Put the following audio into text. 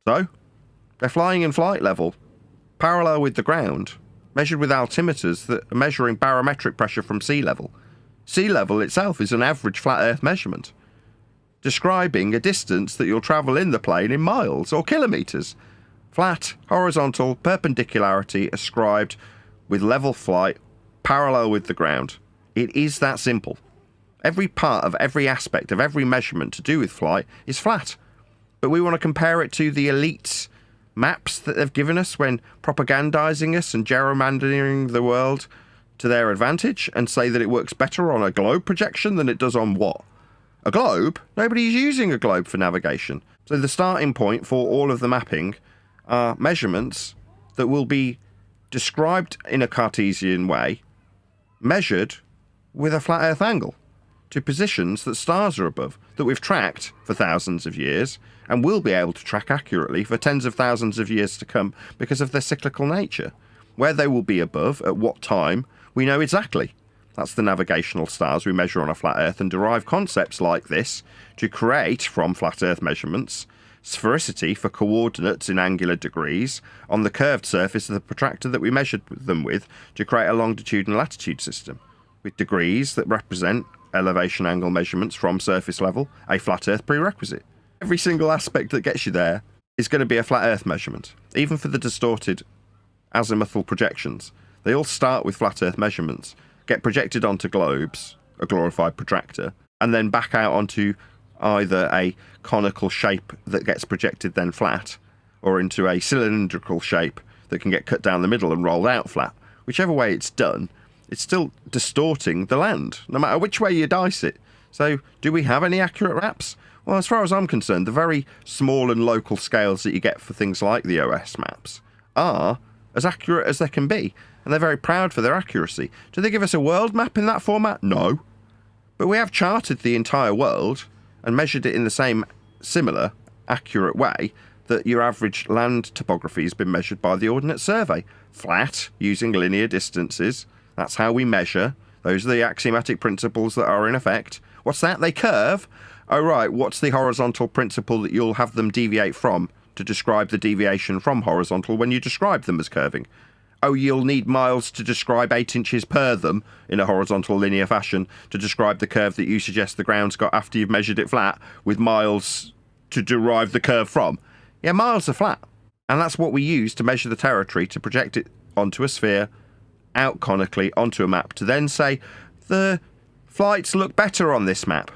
So, they're flying in flight level, parallel with the ground, measured with altimeters that are measuring barometric pressure from sea level. Sea level itself is an average flat Earth measurement, describing a distance that you'll travel in the plane in miles or kilometres. Flat, horizontal, perpendicularity ascribed with level flight, parallel with the ground. It is that simple. Every part of every aspect of every measurement to do with flight is flat. But we want to compare it to the elite's maps that they've given us when propagandizing us and gerrymandering the world to their advantage, and say that it works better on a globe projection than it does on what? A globe? Nobody's using a globe for navigation. So the starting point for all of the mapping are measurements that will be described in a Cartesian way, measured with a flat Earth angle to positions that stars are above, that we've tracked for thousands of years and will be able to track accurately for tens of thousands of years to come because of their cyclical nature. Where they will be above, at what time, we know exactly. That's the navigational stars we measure on a flat Earth and derive concepts like this to create, from flat Earth measurements, sphericity for coordinates in angular degrees on the curved surface of the protractor that we measured them with to create a longitude and latitude system, with degrees that represent elevation angle measurements from surface level, a flat Earth prerequisite. Every single aspect that gets you there is going to be a flat Earth measurement, even for the distorted azimuthal projections. They all start with flat Earth measurements, get projected onto globes, a glorified protractor, and then back out onto either a conical shape that gets projected then flat, or into a cylindrical shape that can get cut down the middle and rolled out flat. Whichever way it's done, it's still distorting the land, no matter which way you dice it. So, do we have any accurate maps? Well, as far as I'm concerned, the very small and local scales that you get for things like the OS maps are as accurate as they can be, and they're very proud for their accuracy. Do they give us a world map in that format? No. But we have charted the entire world and measured it in the same similar, accurate way that your average land topography has been measured by the Ordnance Survey. Flat, using linear distances. That's how we measure. Those are the axiomatic principles that are in effect. What's that? They curve? Oh, right. What's the horizontal principle that you'll have them deviate from to describe the deviation from horizontal when you describe them as curving? Oh, you'll need miles to describe 8 inches per them in a horizontal linear fashion to describe the curve that you suggest the ground's got after you've measured it flat, with miles to derive the curve from. Yeah, miles are flat. And that's what we use to measure the territory, to project it onto a sphere, out conically onto a map, to then say, the flights look better on this map.